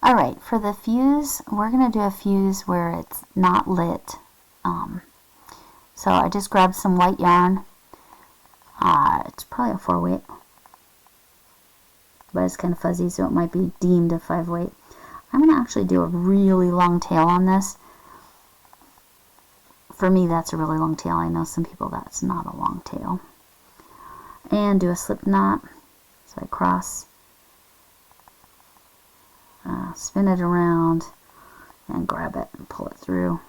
Alright, for the fuse, we're going to do a fuse where it's not lit. So I just grabbed some white yarn. It's probably a 4-weight, but it's kind of fuzzy, so it might be deemed a 5-weight. I'm going to actually do a really long tail on this. For me, that's a really long tail. I know some people that's not a long tail. And do a slip knot. So I cross, spin it around, and grab it and pull it through.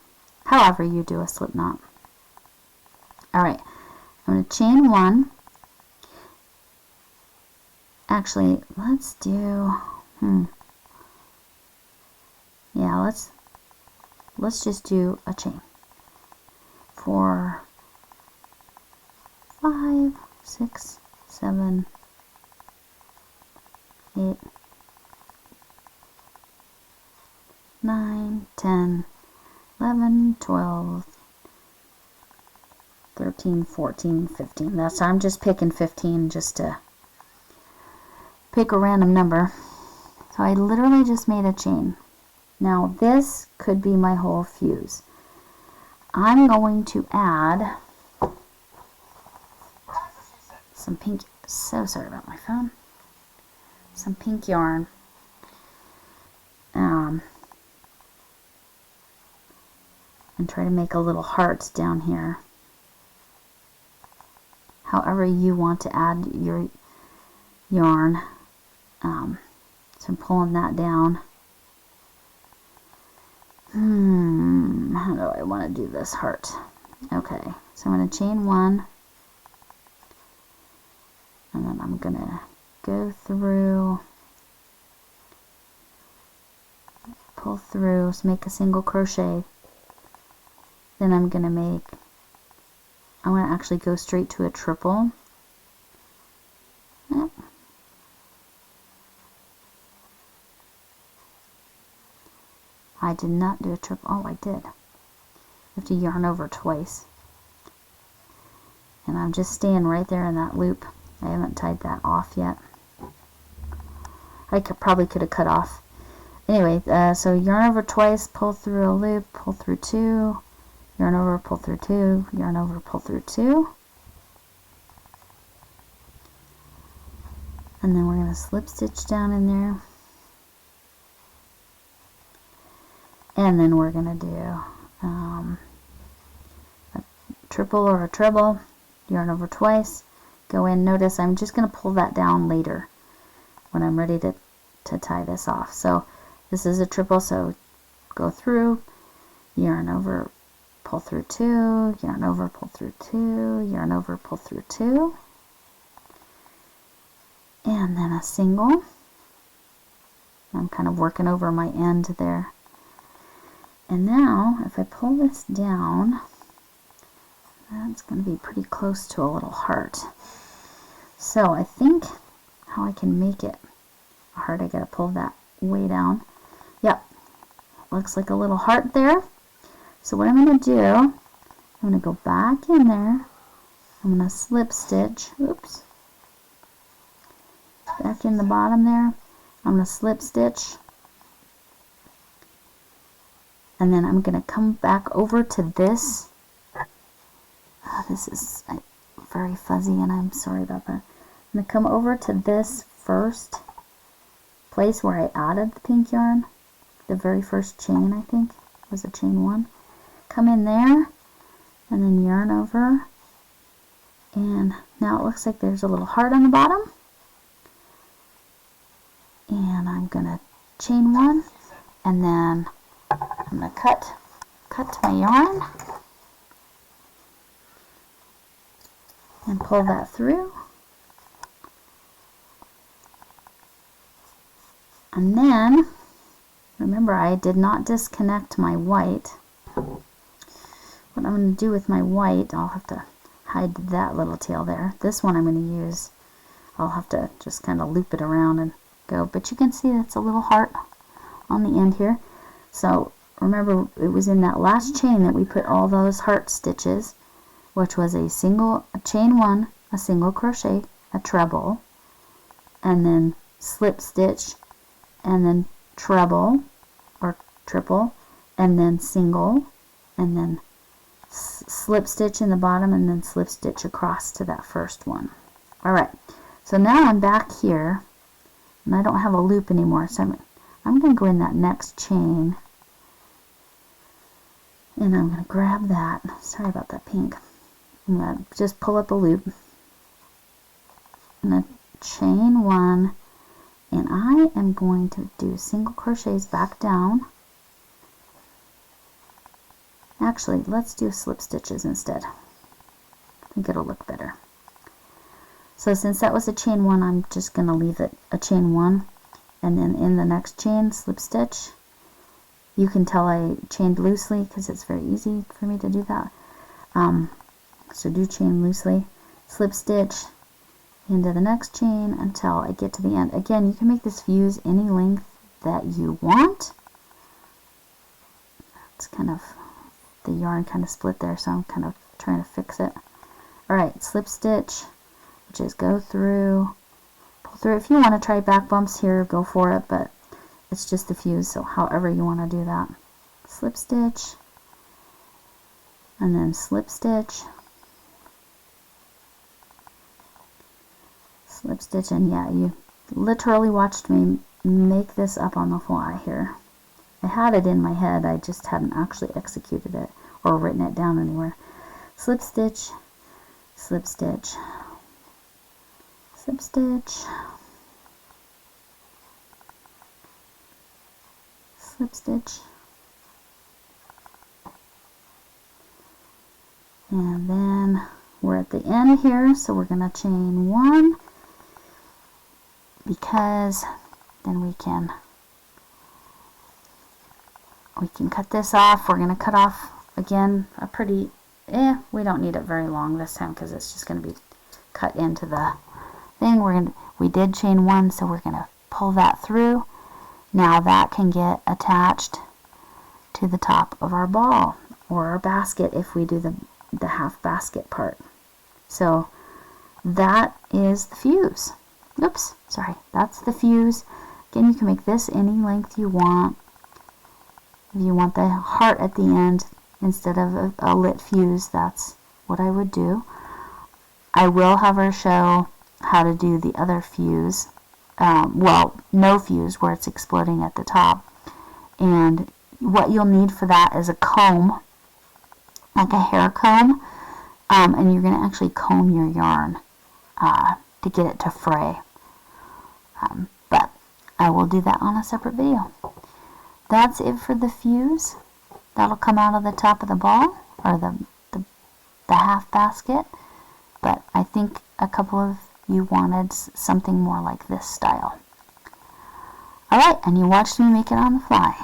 However you do a slip knot. Alright, I'm going to chain 1. Actually, let's do, yeah, let's just do a chain. 4, 5, 6, 7, 8, 9, 10, 11, 12, 13, 14, 15. That's, I'm just picking 15 just to pick a random number. So I literally just made a chain. Now this could be my whole fuse. I'm going to add some pink, so sorry about my phone, some pink yarn. And try to make a little heart down here. However you want to add your yarn. So I'm pulling that down. How do I want to do this heart? Okay, so I'm going to chain 1. And then I'm going to go through, pull through, so make a single crochet. Then I'm going to actually go straight to a triple. Yep. I did not do a triple. Oh, I did. You have to yarn over twice. And I'm just staying right there in that loop. I haven't tied that off yet. I probably could have cut off. Anyway, so yarn over twice, pull through a loop, pull through 2, yarn over, pull through 2, yarn over, pull through 2. And then we're going to slip stitch down in there. And then we're going to do a triple or a treble, yarn over twice, go in. Notice I'm just going to pull that down later when I'm ready to tie this off. So this is a triple, so go through, yarn over, pull through 2, yarn over, pull through 2, yarn over, pull through 2, and then a single. I'm kind of working over my end there. And now, if I pull this down, that's going to be pretty close to a little heart. So I think how I can make it a heart, I got to pull that way down. Yep, looks like a little heart there. So what I'm going to do, I'm going to go back in there. I'm going to slip stitch. Oops. Back in the bottom there. I'm going to slip stitch. And then I'm going to come back over to this. Oh, this is very fuzzy and I'm sorry about that. I'm going to come over to this first place where I added the pink yarn. The very first chain, I think, was a chain 1. Come in there and then yarn over. And now it looks like there's a little heart on the bottom. And I'm going to chain 1 and then I'm going to cut my yarn and pull that through. And then, remember I did not disconnect my white. What I'm going to do with my white, I'll have to hide that little tail there. This one I'm going to use, I'll have to just kind of loop it around and go. But you can see that's a little heart on the end here. So remember, it was in that last chain that we put all those heart stitches, which was a chain 1, a single crochet, a treble, and then slip stitch, and then treble or triple, and then single, and then slip stitch in the bottom, and then slip stitch across to that first one. Alright, so now I'm back here, and I don't have a loop anymore, so I'm going to go in that next chain, and I'm going to grab that. Sorry about that pink. I'm going to just pull up a loop. I'm going to chain 1, and I am going to do single crochets back down. Actually, let's do slip stitches instead. I think it'll look better. So since that was a chain 1, I'm just going to leave it a chain 1, and then in the next chain, slip stitch. You can tell I chained loosely because it's very easy for me to do that. So do chain loosely, slip stitch into the next chain until I get to the end. Again, you can make this fuse any length that you want. It's kind of, the yarn kind of split there, so I'm kind of trying to fix it. Alright, slip stitch, which is go through, pull through. If you want to try back bumps here, go for it, but it's just the fuse, so however you want to do that. Slip stitch, and then slip stitch, slip stitch, and yeah, you literally watched me make this up on the fly here. I had it in my head, I just hadn't actually executed it or written it down anywhere. Slip stitch, slip stitch, slip stitch, slip stitch, and then we're at the end here, so we're going to chain 1, because then we can cut this off. We're going to cut off again a pretty, we don't need it very long this time because it's just going to be cut into the thing. We did chain 1, so we're going to pull that through. Now that can get attached to the top of our ball or our basket if we do the half basket part. So that is the fuse. Oops, sorry, that's the fuse. Again, you can make this any length you want. If you want the heart at the end instead of a lit fuse, that's what I would do. I will have her show how to do the other fuse. Well, no fuse where it's exploding at the top. And what you'll need for that is a comb, like a hair comb, and you're going to actually comb your yarn to get it to fray. But I will do that on a separate video. That's it for the fuse. That'll come out of the top of the ball, or the half basket. But I think a couple of you wanted something more like this style. Alright, and you watched me make it on the fly.